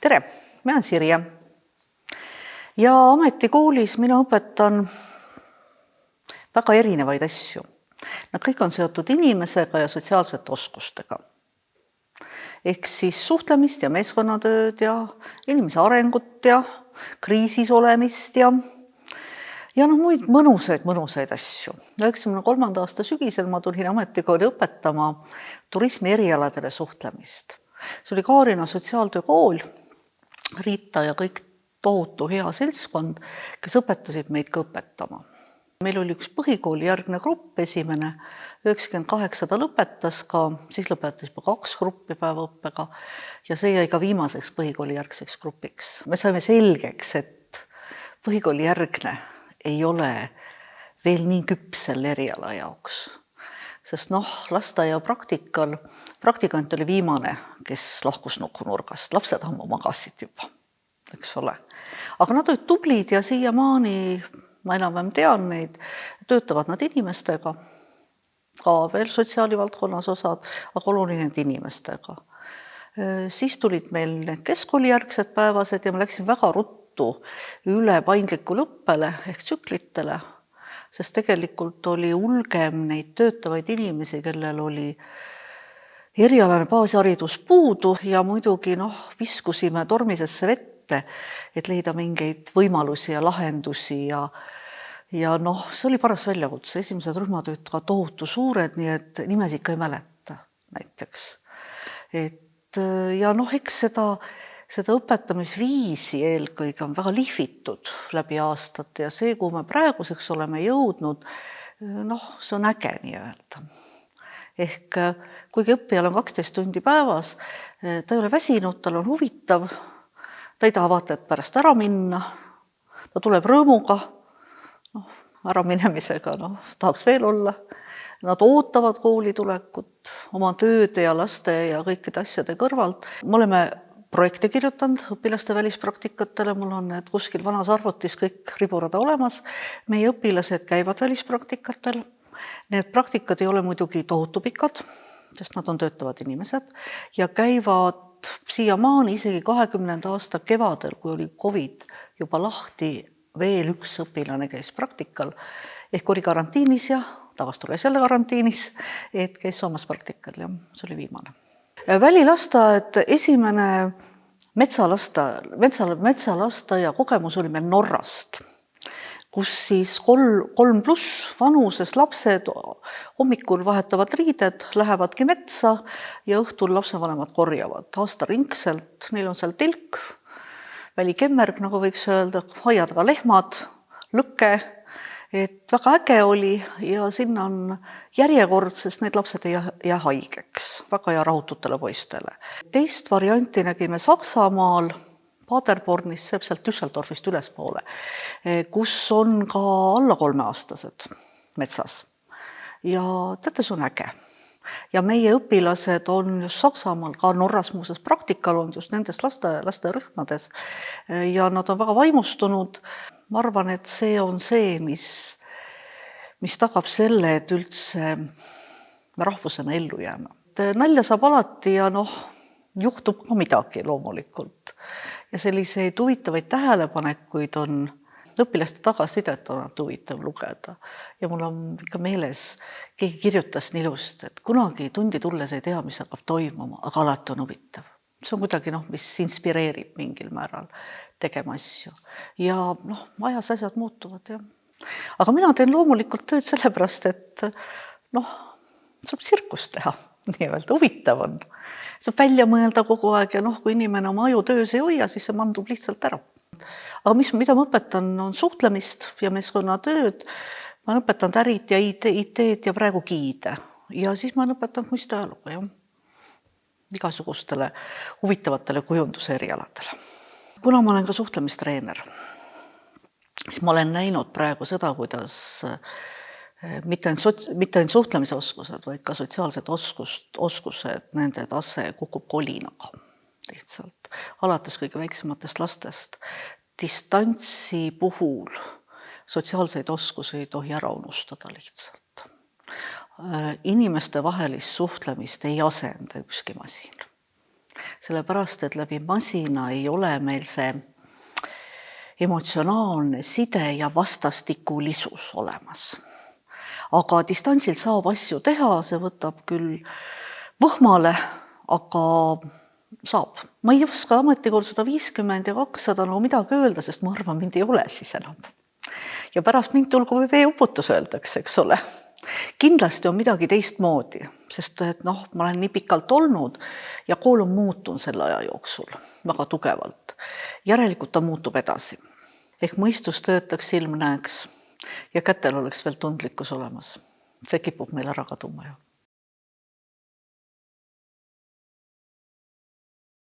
Tere, mina olen Sirje ja ametikoolis mina õpetan väga erinevaid asju. Nad kõik on seotud inimesega ja sotsiaalsete oskustega. Ehk siis suhtlemist ja meeskonnatööd ja inimese arengut ja kriisis olemist ja muid mõnusaid asju. 93. aasta sügisel ma tulin ametikooli õpetama turismi erialadele suhtlemist. See oli Kaarina sotsiaaltöökool, Riita ja kõik tohutu hea seltskond, kes õpetasid meid ka õpetama. Meil oli üks põhikooli järgne grupp, esimene 98 ta lõpetas ka, siis lõpetas juba 2 gruppi päevaõppega ja see jäi ka viimaseks põhikooli järgseks grupiks. Me saime selgeks, et põhikooli järgne ei ole veel nii küps selle eriala jaoks. Sest lasteaia praktikant oli viimane, kes lahkus nukunurgast. Lapsed ammu magasid juba, eks ole. Aga nad olid tublid ja siiamaani, ma enam-vähem tean neid, töötavad nad inimestega, ka veel sotsiaalivaldkonnas osad, aga oluline inimestega. Siis tulid meil need keskkoolijärgsed päevased ja ma läksin väga ruttu üle paindlikule õppele ehk tsüklitele, sest tegelikult oli ulgem neid töötavaid inimesi, kellel oli erialane baasharidus puudu ja muidugi viskusime tormisesse vette, et leida mingeid võimalusi ja lahendusi ja see oli paras väljakutse. Esimesed rühmatööd ka tohutu suured, nii et nimesid ikka ei mäleta näiteks. Eks seda õpetamisviisi eelkõige on väga lihvitud läbi aastate ja see, kuhu me praeguseks oleme jõudnud, see on äge nii öelda. Ehk kuigi õppijal on 12 tundi päevas, ta ei ole väsinud, tal on huvitav, ta ei taha vaata, et pärast ära minna, ta tuleb rõõmuga, äraminemisega, tahaks veel olla. Nad ootavad kooli tulekut oma tööde ja laste ja kõikide asjade kõrvalt. Me oleme projekte kirjutanud õpilaste välispraktikatele, mul on need kuskil vanas arvutis kõik riburada olemas. Meie õpilased käivad välispraktikatel. Need praktikad ei ole muidugi tohutu pikad, sest nad on töötavad inimesed ja käivad siiamaani isegi 20. aasta kevadel, kui oli COVID juba lahti, veel üks õpilane käis praktikal ehk oli karantiinis ja tagasi tules jälle karantiinis, et käis Soomes praktikal ja see oli viimane. Välilasteaed, esimene metsalasteaia kogemus oli meil Norrast, kus siis 3+ vanuses lapsed hommikul vahetavad riided, lähevadki metsa ja õhtul lapsevanemad korjavad aastaringselt. Neil on seal tilk, välikemmerg, nagu võiks öelda, aiad taga lehmad, lõkke, et väga äge oli ja sinna on järjekord, sest need lapsed ei jää haigeks, väga hea rahututele poistele. Teist varianti nägime Saksamaal, Paderbornis, sealt Düsseldorfist ülespoole, kus on ka alla 3-aastased metsas. Ja teate, see on äge. Ja meie õpilased on just Saksamaal, ka Norras muuseas praktikal on just nendes lasterühmades ja nad on väga vaimustunud. Ma arvan, et see on see, mis tagab selle, et üldse me rahvusena ellu jääme. Nalja saab alati ja juhtub ka midagi loomulikult. Ja selliseid huvitavaid tähelepanekuid on õpilaste tagasisidet on huvitav lugeda. Ja mul on ikka meeles, keegi kirjutas nii ilusti, et kunagi tundi tulles ei tea, mis hakkab toimuma, aga alati on huvitav. See on kuidagi, mis inspireerib mingil määral tegema asju. Ja ajas asjad muutuvad. Ja. Aga mina teen loomulikult tööd sellepärast, et saab sirkust teha. Nii-öelda huvitav on. Saab välja mõelda kogu aeg ja kui inimene oma aju töös ei hoia, siis see mandub lihtsalt ära. Aga mida ma õpetan, on suhtlemist ja meeskonnatööd. Ma olen õpetanud ärit ja IT-d ja praegu giide. Ja siis ma olen õpetanud muistiajalugu ja igasugustele huvitavatele kujunduse erialadele. Kuna ma olen ka suhtlemistreener, siis ma olen näinud praegu seda, kuidas mitte ainult suhtlemisoskused, vaid ka sotsiaalsed oskused, nende tase kukub kolinaga lihtsalt. Alates kõige väiksematest lastest. Distantsi puhul sotsiaalseid oskusi ei tohi ära unustada lihtsalt. Inimeste vahelist suhtlemist ei asenda ükski masin. sellepärast et läbi masina ei ole meil see emotsionaalne side ja vastastikulisus olemas. Aga distantsilt saab asju teha, see võtab küll võhmale, aga saab. Ma ei oska ametikool 150 ja 200 midagi öelda, sest ma arvan, mind ei ole siis enam. Ja pärast mind tulgu või veeuputus öeldakse, eks ole. Kindlasti on midagi teistmoodi, sest et ma olen nii pikalt olnud ja kool on muutunud selle aja jooksul väga tugevalt. Järelikult ta muutub edasi. Ehk mõistus töötaks, silm näeks ja kätel oleks veel tundlikkus olemas. See kipub meil ära kaduma ju.